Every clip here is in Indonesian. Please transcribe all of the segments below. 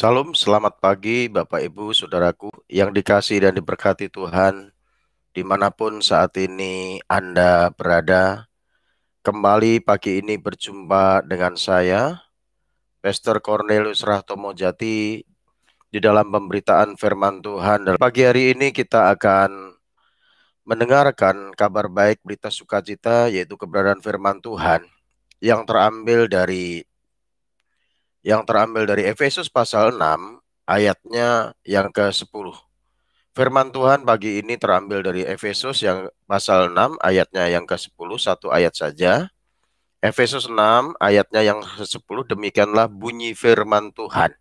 Salam, selamat pagi Bapak Ibu Saudaraku yang dikasihi dan diberkati Tuhan dimanapun saat ini Anda berada. Kembali pagi ini berjumpa dengan saya, Pastor Cornelius Rahtomo Jati, di dalam pemberitaan firman Tuhan. Dan pagi hari ini kita akan mendengarkan kabar baik, berita sukacita, yaitu keberadaan firman Tuhan yang terambil dari Efesus pasal 6 ayatnya yang ke-10. Firman Tuhan pagi ini terambil dari Efesus yang pasal 6 ayatnya yang ke-10, satu ayat saja. Efesus 6 ayatnya yang ke-10, demikianlah bunyi firman Tuhan.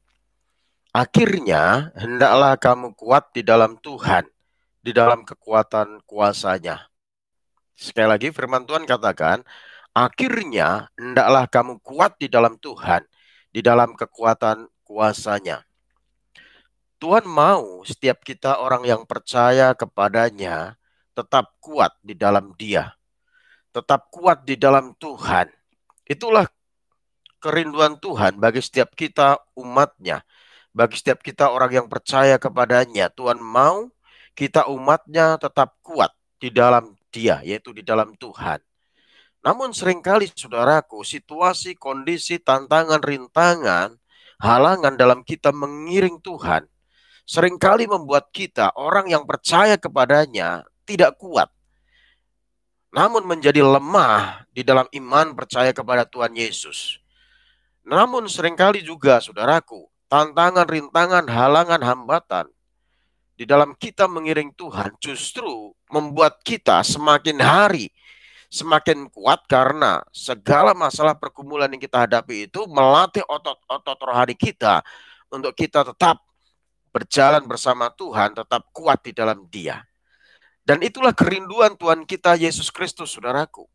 Akhirnya hendaklah kamu kuat di dalam Tuhan, di dalam kekuatan kuasa-Nya. Sekali lagi firman Tuhan katakan, akhirnya hendaklah kamu kuat di dalam Tuhan, di dalam kekuatan kuasa-Nya. Tuhan mau setiap kita orang yang percaya kepadanya tetap kuat di dalam Dia, tetap kuat di dalam Tuhan. Itulah kerinduan Tuhan bagi setiap kita umatnya, bagi setiap kita orang yang percaya kepadanya. Tuhan mau kita umatnya tetap kuat di dalam Dia, yaitu di dalam Tuhan. Namun seringkali saudaraku, situasi, kondisi, tantangan, rintangan, halangan dalam kita mengiring Tuhan seringkali membuat kita, orang yang percaya kepadanya, tidak kuat. Namun menjadi lemah di dalam iman percaya kepada Tuhan Yesus. Namun seringkali juga, saudaraku, tantangan, rintangan, halangan, hambatan di dalam kita mengiring Tuhan justru membuat kita semakin hari semakin kuat karena segala masalah pergumulan yang kita hadapi itu melatih otot-otot rohani kita untuk kita tetap berjalan bersama Tuhan, tetap kuat di dalam Dia. Dan itulah kerinduan Tuhan kita Yesus Kristus, saudaraku.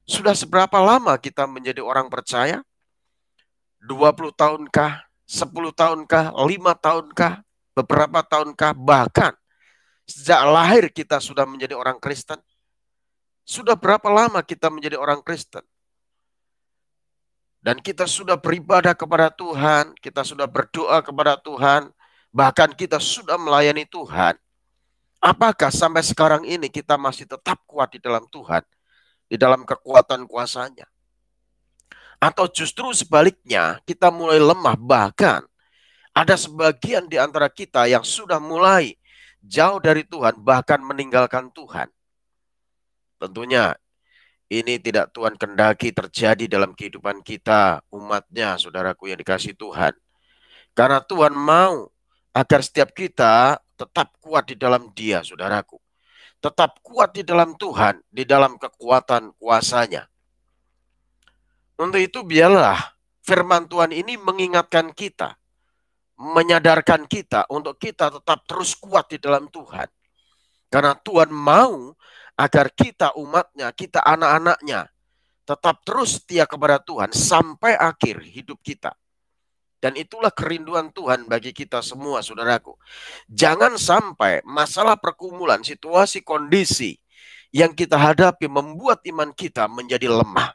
Sudah seberapa lama kita menjadi orang percaya? 20 tahunkah? 10 tahunkah? 5 tahunkah? Beberapa tahunkah? Bahkan sejak lahir kita sudah menjadi orang Kristen? Sudah berapa lama kita menjadi orang Kristen? Dan kita sudah beribadah kepada Tuhan, kita sudah berdoa kepada Tuhan, bahkan kita sudah melayani Tuhan. Apakah sampai sekarang ini kita masih tetap kuat di dalam Tuhan, di dalam kekuatan kuasa-Nya? Atau justru sebaliknya, kita mulai lemah, bahkan ada sebagian di antara kita yang sudah mulai jauh dari Tuhan, bahkan meninggalkan Tuhan. Tentunya ini tidak Tuhan kehendaki terjadi dalam kehidupan kita, umatnya, saudaraku yang dikasihi Tuhan. Karena Tuhan mau agar setiap kita tetap kuat di dalam Dia, saudaraku. Tetap kuat di dalam Tuhan, di dalam kekuatan kuasa-Nya. Untuk itu biarlah firman Tuhan ini mengingatkan kita, menyadarkan kita untuk kita tetap terus kuat di dalam Tuhan. Karena Tuhan mau agar kita umatnya, kita anak-anaknya, tetap terus setia kepada Tuhan sampai akhir hidup kita. Dan itulah kerinduan Tuhan bagi kita semua, saudaraku. Jangan sampai masalah pergumulan, situasi, kondisi yang kita hadapi membuat iman kita menjadi lemah.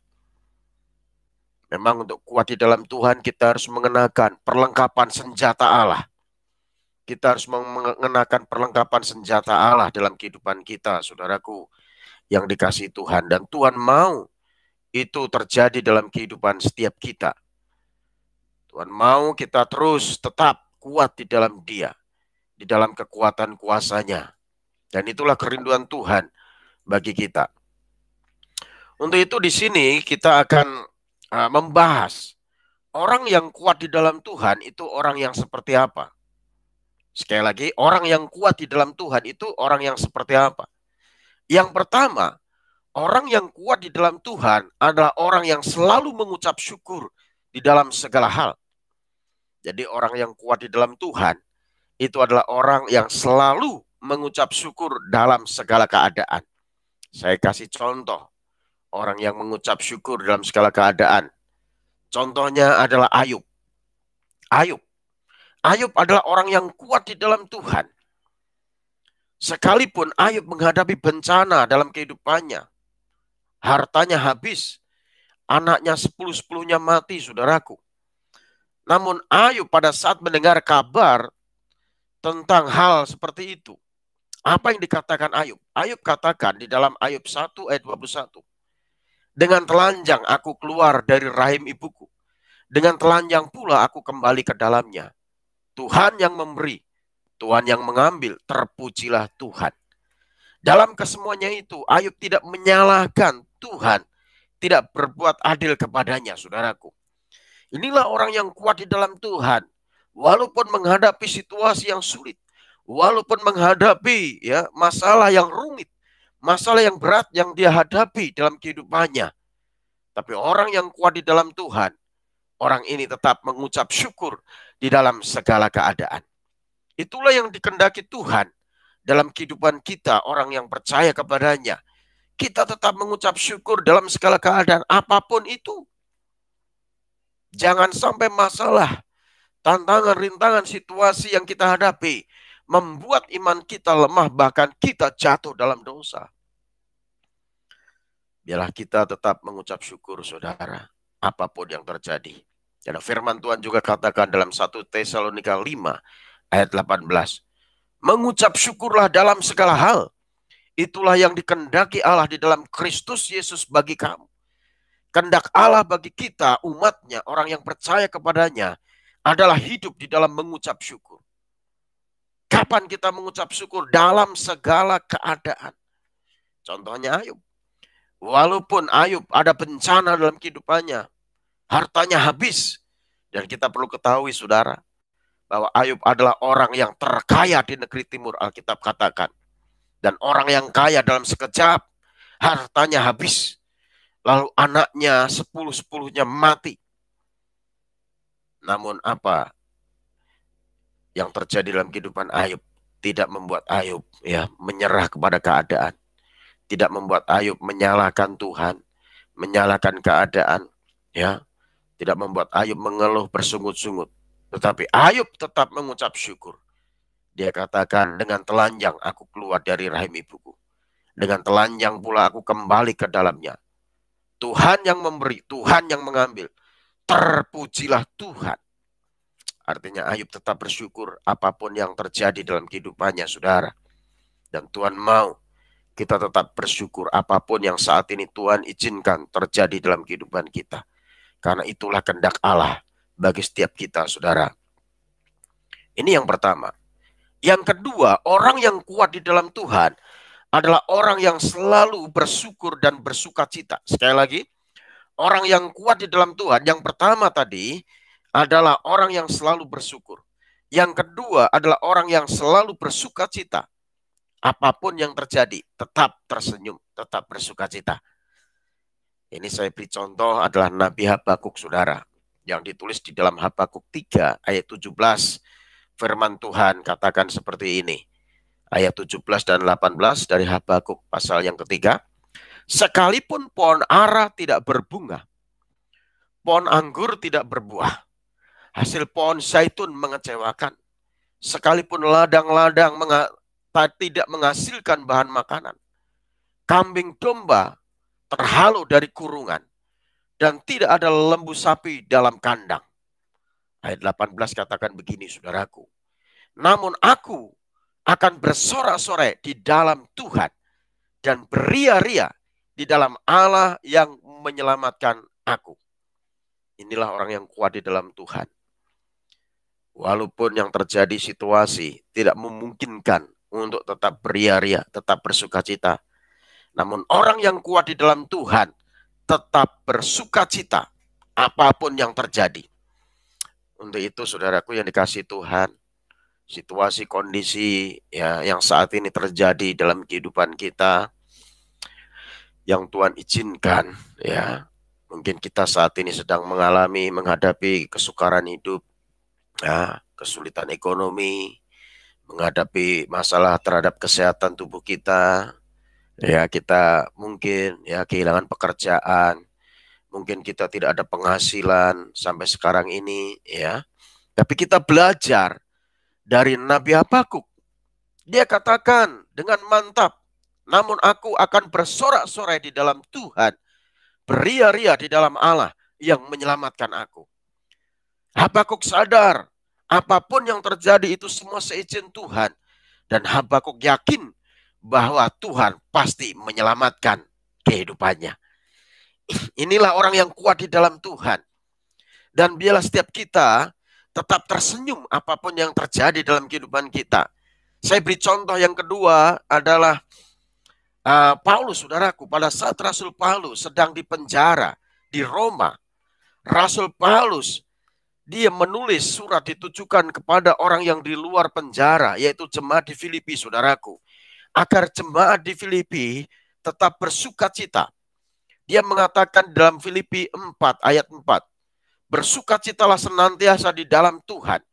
Memang untuk kuat di dalam Tuhan kita harus mengenakan perlengkapan senjata Allah. Kita harus mengenakan perlengkapan senjata Allah dalam kehidupan kita, saudaraku, yang dikasihi Tuhan. Dan Tuhan mau itu terjadi dalam kehidupan setiap kita. Tuhan mau kita terus tetap kuat di dalam Dia, di dalam kekuatan kuasa-Nya. Dan itulah kerinduan Tuhan bagi kita. Untuk itu di sini kita akan membahas orang yang kuat di dalam Tuhan itu orang yang seperti apa. Sekali lagi, orang yang kuat di dalam Tuhan itu orang yang seperti apa. Yang pertama, orang yang kuat di dalam Tuhan adalah orang yang selalu mengucap syukur di dalam segala hal. Jadi orang yang kuat di dalam Tuhan itu adalah orang yang selalu mengucap syukur dalam segala keadaan. Saya kasih contoh orang yang mengucap syukur dalam segala keadaan. Contohnya adalah Ayub. Ayub adalah orang yang kuat di dalam Tuhan. Sekalipun Ayub menghadapi bencana dalam kehidupannya, hartanya habis, anaknya 10-10-nya mati, saudaraku. Namun Ayub pada saat mendengar kabar tentang hal seperti itu, apa yang dikatakan Ayub? Ayub katakan di dalam Ayub 1 ayat 21. Dengan telanjang aku keluar dari rahim ibuku. Dengan telanjang pula aku kembali ke dalamnya. Tuhan yang memberi, Tuhan yang mengambil, terpujilah Tuhan. Dalam kesemuanya itu, Ayub tidak menyalahkan Tuhan, tidak berbuat adil kepadanya, saudaraku. Inilah orang yang kuat di dalam Tuhan. Walaupun menghadapi situasi yang sulit, walaupun menghadapi masalah yang rumit, masalah yang berat yang dia hadapi dalam kehidupannya. Tapi orang yang kuat di dalam Tuhan, orang ini tetap mengucap syukur di dalam segala keadaan. Itulah yang dikehendaki Tuhan dalam kehidupan kita, orang yang percaya kepadanya. Kita tetap mengucap syukur dalam segala keadaan, apapun itu. Jangan sampai masalah, tantangan, rintangan, situasi yang kita hadapi membuat iman kita lemah, bahkan kita jatuh dalam dosa. Biarlah kita tetap mengucap syukur, saudara, apapun yang terjadi. Karena firman Tuhan juga katakan dalam 1 Tesalonika 5 ayat 18. Mengucap syukurlah dalam segala hal. Itulah yang dikehendaki Allah di dalam Kristus Yesus bagi kamu. Kehendak Allah bagi kita, umatnya, orang yang percaya kepadanya, adalah hidup di dalam mengucap syukur. Kapan kita mengucap syukur? Dalam segala keadaan. Contohnya Ayub. Walaupun Ayub ada bencana dalam kehidupannya, hartanya habis. Dan kita perlu ketahui, saudara, bahwa Ayub adalah orang yang terkaya di negeri timur, Alkitab katakan. Dan orang yang kaya dalam sekejap, hartanya habis. Lalu anaknya 10-10-nya mati. Namun apa yang terjadi dalam kehidupan Ayub tidak membuat Ayub menyerah kepada keadaan. Tidak membuat Ayub menyalahkan Tuhan, menyalahkan keadaan, Tidak membuat Ayub mengeluh bersungut-sungut. Tetapi Ayub tetap mengucap syukur. Dia katakan, dengan telanjang aku keluar dari rahim ibuku. Dengan telanjang pula aku kembali ke dalamnya. Tuhan yang memberi, Tuhan yang mengambil. Terpujilah Tuhan. Artinya Ayub tetap bersyukur apapun yang terjadi dalam kehidupannya, saudara. Dan Tuhan mau kita tetap bersyukur apapun yang saat ini Tuhan izinkan terjadi dalam kehidupan kita. Karena itulah kehendak Allah bagi setiap kita, saudara. Ini yang pertama. Yang kedua, orang yang kuat di dalam Tuhan adalah orang yang selalu bersyukur dan bersuka cita. Sekali lagi, orang yang kuat di dalam Tuhan, yang pertama tadi adalah orang yang selalu bersyukur. Yang kedua adalah orang yang selalu bersuka cita. Apapun yang terjadi, tetap tersenyum, tetap bersuka cita. Ini saya beri contoh adalah Nabi Habakuk, saudara, yang ditulis di dalam Habakuk 3 ayat 17. Firman Tuhan katakan seperti ini. Ayat 17 dan 18 dari Habakuk pasal yang ketiga. Sekalipun pohon ara tidak berbunga, pohon anggur tidak berbuah, hasil pohon zaitun mengecewakan, sekalipun ladang-ladang tidak menghasilkan bahan makanan, kambing domba terhalau dari kurungan, dan tidak ada lembu sapi dalam kandang. Ayat 18 katakan begini, saudaraku. Namun aku akan bersorak-sorai di dalam Tuhan dan beria-ria di dalam Allah yang menyelamatkan aku. Inilah orang yang kuat di dalam Tuhan. Walaupun yang terjadi situasi tidak memungkinkan untuk tetap beria-ria, tetap bersuka cita. Namun orang yang kuat di dalam Tuhan tetap bersuka cita apapun yang terjadi. Untuk itu, saudaraku yang dikasihi Tuhan, situasi kondisi yang saat ini terjadi dalam kehidupan kita yang Tuhan izinkan, mungkin kita saat ini sedang menghadapi kesukaran hidup, kesulitan ekonomi, menghadapi masalah terhadap kesehatan tubuh kita, kita mungkin kehilangan pekerjaan, mungkin kita tidak ada penghasilan sampai sekarang ini, tapi kita belajar dari Nabi Habakuk. Dia katakan dengan mantap, namun aku akan bersorak-sorai di dalam Tuhan, beria-ria di dalam Allah yang menyelamatkan aku. Habakuk sadar, apapun yang terjadi itu semua seizin Tuhan. Dan Habakuk yakin bahwa Tuhan pasti menyelamatkan kehidupannya. Inilah orang yang kuat di dalam Tuhan. Dan biarlah setiap kita tetap tersenyum apapun yang terjadi dalam kehidupan kita. Saya beri contoh yang kedua adalah Paulus, saudaraku. Pada saat Rasul Paulus sedang dipenjara di Roma, Rasul Paulus dia menulis surat ditujukan kepada orang yang di luar penjara, yaitu jemaat di Filipi, saudaraku. Agar jemaat di Filipi tetap bersuka cita. Dia mengatakan dalam Filipi 4 ayat 4, bersukacitalah senantiasa di dalam Tuhan.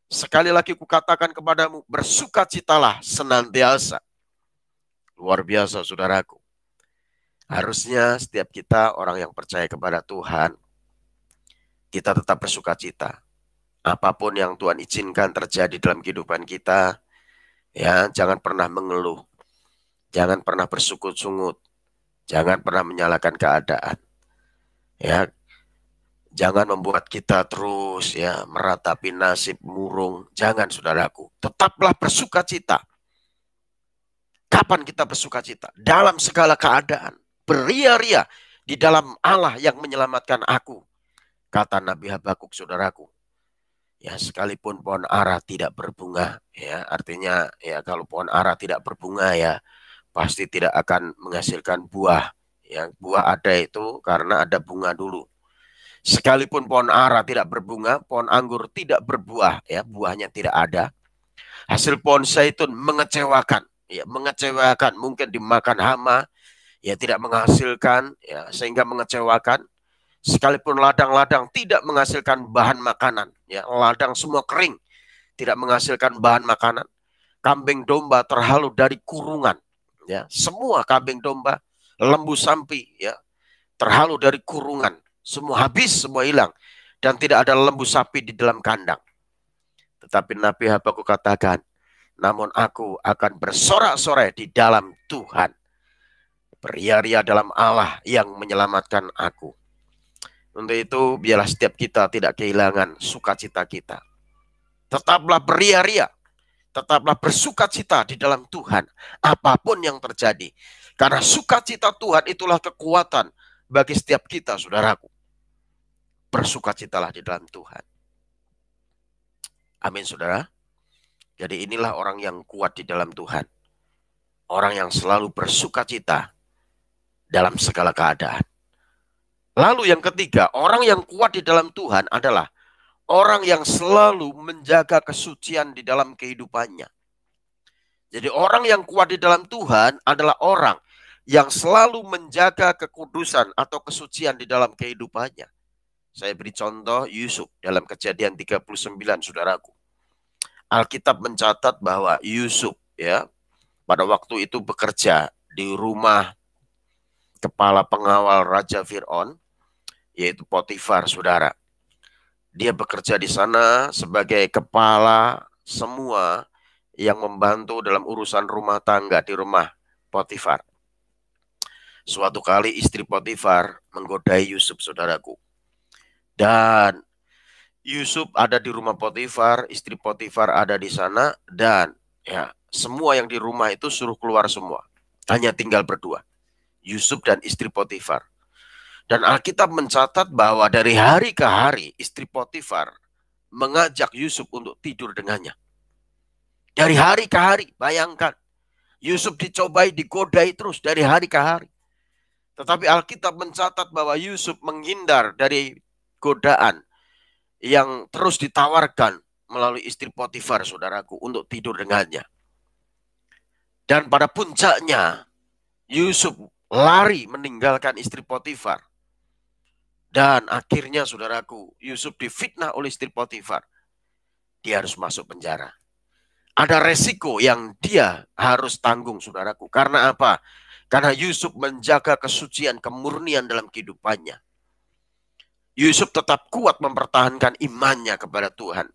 Sekali lagi kukatakan kepadamu, bersukacitalah senantiasa. Luar biasa, saudaraku. Harusnya setiap kita orang yang percaya kepada Tuhan, kita tetap bersuka cita. Apapun yang Tuhan izinkan terjadi dalam kehidupan kita, ya, jangan pernah mengeluh. Jangan pernah bersungut-sungut. Jangan pernah menyalahkan keadaan. Ya, jangan membuat kita terus ya meratapi nasib murung. Jangan, saudaraku. Tetaplah bersuka cita. Kapan kita bersuka cita? Dalam segala keadaan. Beria-ria di dalam Allah yang menyelamatkan aku. Kata Nabi Habakuk, saudaraku. Ya, sekalipun pohon ara tidak berbunga, ya, artinya ya kalau pohon ara tidak berbunga ya pasti tidak akan menghasilkan buah. Ya, buah ada itu karena ada bunga dulu. Sekalipun pohon ara tidak berbunga, pohon anggur tidak berbuah, ya, buahnya tidak ada. Hasil pohon zaitun mengecewakan, ya, mengecewakan, mungkin dimakan hama, ya, tidak menghasilkan, ya, sehingga mengecewakan. Sekalipun ladang-ladang tidak menghasilkan bahan makanan, ya, ladang semua kering, tidak menghasilkan bahan makanan. Kambing domba terhalu dari kurungan, ya, semua kambing domba, lembu sapi, ya, terhalu dari kurungan, semua habis, semua hilang, dan tidak ada lembu sapi di dalam kandang. Tetapi Nabi Habakuk katakan, namun aku akan bersorak-sorai di dalam Tuhan, beria-ria dalam Allah yang menyelamatkan aku. Untuk itu biarlah setiap kita tidak kehilangan sukacita kita. Tetaplah beria-ria, tetaplah bersukacita di dalam Tuhan, apapun yang terjadi. Karena sukacita Tuhan itulah kekuatan bagi setiap kita, saudaraku. Bersukacitalah di dalam Tuhan. Amin, saudara. Jadi inilah orang yang kuat di dalam Tuhan. Orang yang selalu bersukacita dalam segala keadaan. Lalu yang ketiga, orang yang kuat di dalam Tuhan adalah orang yang selalu menjaga kesucian di dalam kehidupannya. Jadi orang yang kuat di dalam Tuhan adalah orang yang selalu menjaga kekudusan atau kesucian di dalam kehidupannya. Saya beri contoh Yusuf dalam Kejadian 39, saudaraku. Alkitab mencatat bahwa Yusuf ya pada waktu itu bekerja di rumah kepala pengawal Raja Fir'aun, yaitu Potifar, saudara. Dia bekerja di sana sebagai kepala semua yang membantu dalam urusan rumah tangga di rumah Potifar. Suatu kali istri Potifar menggodai Yusuf, saudaraku. Dan Yusuf ada di rumah Potifar, istri Potifar ada di sana, dan ya semua yang di rumah itu suruh keluar semua. Hanya tinggal berdua, Yusuf dan istri Potifar. Dan Alkitab mencatat bahwa dari hari ke hari istri Potifar mengajak Yusuf untuk tidur dengannya. Dari hari ke hari, bayangkan. Yusuf dicobai, digodai terus dari hari ke hari. Tetapi Alkitab mencatat bahwa Yusuf menghindar dari godaan yang terus ditawarkan melalui istri Potifar, saudaraku, untuk tidur dengannya. Dan pada puncaknya, Yusuf lari meninggalkan istri Potifar. Dan akhirnya, saudaraku, Yusuf difitnah oleh istri Potifar. Dia harus masuk penjara. Ada resiko yang dia harus tanggung, saudaraku. Karena apa? Karena Yusuf menjaga kesucian, kemurnian dalam kehidupannya. Yusuf tetap kuat mempertahankan imannya kepada Tuhan.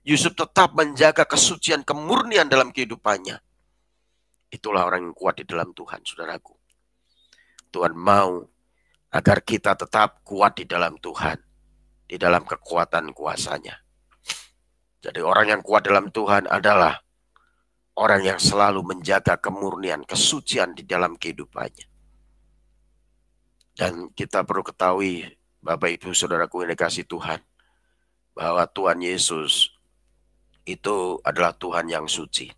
Yusuf tetap menjaga kesucian, kemurnian dalam kehidupannya. Itulah orang yang kuat di dalam Tuhan, saudaraku. Tuhan mau agar kita tetap kuat di dalam Tuhan. di dalam kekuatan kuasa-Nya. Jadi orang yang kuat dalam Tuhan adalah orang yang selalu menjaga kemurnian, kesucian di dalam kehidupannya. Dan kita perlu ketahui, Bapak Ibu Saudaraku yang dikasihi Tuhan, bahwa Tuhan Yesus itu adalah Tuhan yang suci.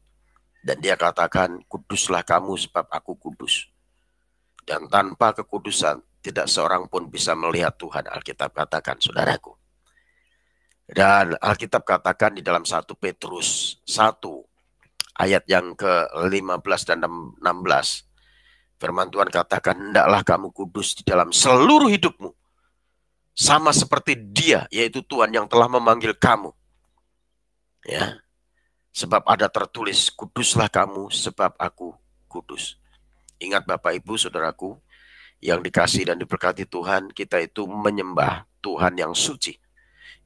Dan Dia katakan, kuduslah kamu sebab aku kudus. Dan tanpa kekudusan, tidak seorang pun bisa melihat Tuhan, Alkitab katakan, saudaraku. Dan Alkitab katakan di dalam 1 Petrus 1 ayat yang ke-15 dan 16. Firman Tuhan katakan, hendaklah kamu kudus di dalam seluruh hidupmu. Sama seperti Dia, yaitu Tuhan yang telah memanggil kamu. Ya. Sebab ada tertulis, kuduslah kamu sebab aku kudus. Ingat Bapak Ibu Saudaraku yang dikasihi dan diberkati Tuhan, kita itu menyembah Tuhan yang suci.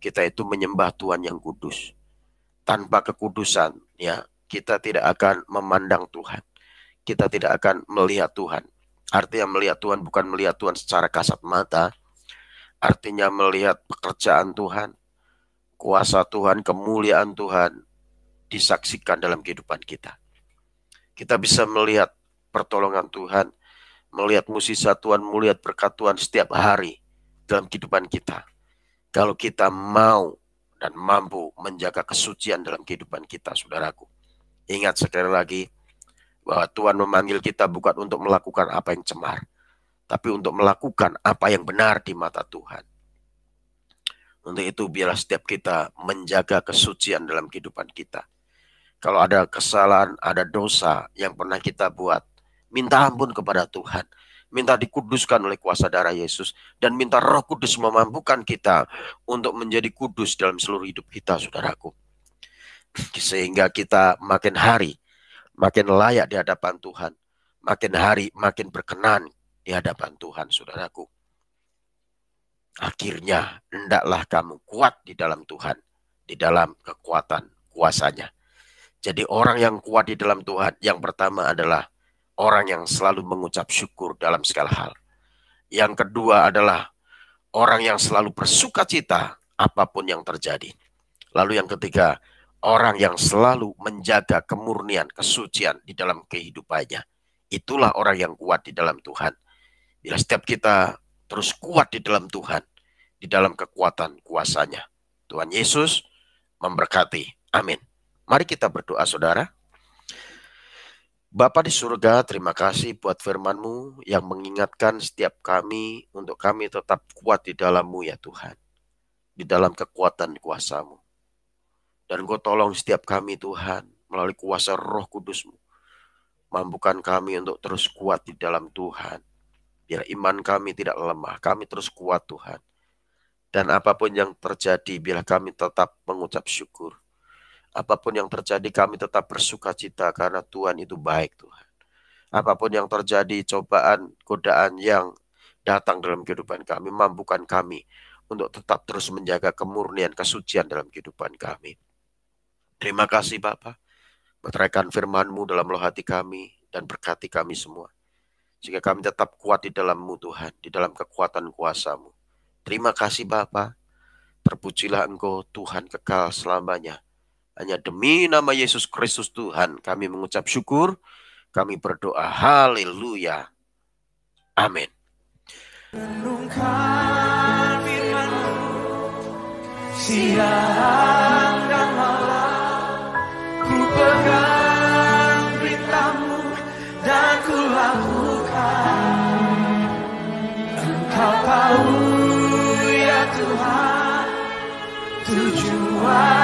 Kita itu menyembah Tuhan yang kudus. Tanpa kekudusan, ya, kita tidak akan memandang Tuhan. Kita tidak akan melihat Tuhan. Artinya melihat Tuhan bukan melihat Tuhan secara kasat mata. Artinya melihat pekerjaan Tuhan, kuasa Tuhan, kemuliaan Tuhan disaksikan dalam kehidupan kita. Kita bisa melihat pertolongan Tuhan, melihat mukjizat Tuhan, melihat berkat Tuhan setiap hari dalam kehidupan kita. Kalau kita mau dan mampu menjaga kesucian dalam kehidupan kita, saudaraku. Ingat sekali lagi bahwa Tuhan memanggil kita bukan untuk melakukan apa yang cemar, tapi untuk melakukan apa yang benar di mata Tuhan. Untuk itu biarlah setiap kita menjaga kesucian dalam kehidupan kita. Kalau ada kesalahan, ada dosa yang pernah kita buat, minta ampun kepada Tuhan. Minta dikuduskan oleh kuasa darah Yesus. Dan minta Roh Kudus memampukan kita untuk menjadi kudus dalam seluruh hidup kita, saudaraku. Sehingga kita makin hari, makin layak di hadapan Tuhan. Makin hari, makin berkenan di hadapan Tuhan, saudaraku. Akhirnya, hendaklah kamu kuat di dalam Tuhan. Di dalam kekuatan kuasa-Nya. Jadi orang yang kuat di dalam Tuhan, yang pertama adalah orang yang selalu mengucap syukur dalam segala hal. Yang kedua adalah orang yang selalu bersuka cita apapun yang terjadi. Lalu yang ketiga, orang yang selalu menjaga kemurnian, kesucian di dalam kehidupannya. Itulah orang yang kuat di dalam Tuhan. Bila setiap kita terus kuat di dalam Tuhan, di dalam kekuatan kuasa-Nya. Tuhan Yesus memberkati. Amin. Mari kita berdoa, saudara. Bapa di surga, terima kasih buat firman-Mu yang mengingatkan setiap kami untuk kami tetap kuat di dalam-Mu ya Tuhan. Di dalam kekuatan kuasa-Mu. Dan Engkau tolong setiap kami Tuhan melalui kuasa Roh Kudus-Mu. Mampukan kami untuk terus kuat di dalam Tuhan. Biar iman kami tidak lemah, kami terus kuat Tuhan. Dan apapun yang terjadi, biar kami tetap mengucap syukur. Apapun yang terjadi kami tetap bersuka cita karena Tuhan itu baik Tuhan. Apapun yang terjadi, cobaan, godaan yang datang dalam kehidupan kami, mampukan kami untuk tetap terus menjaga kemurnian, kesucian dalam kehidupan kami. Terima kasih Bapa, meteraikan firman-Mu dalam loh hati kami dan berkati kami semua. Sehingga kami tetap kuat di dalam-Mu Tuhan, di dalam kekuatan kuasa-Mu. Terima kasih Bapa, terpujilah Engkau Tuhan kekal selamanya. Hanya demi nama Yesus Kristus Tuhan kami mengucap syukur, kami berdoa, haleluya, amin. Renungkan firman-Mu siang dan malam, ku pegang berita-Mu dan ku lakukan. Engkau tahu ya Tuhan tujuan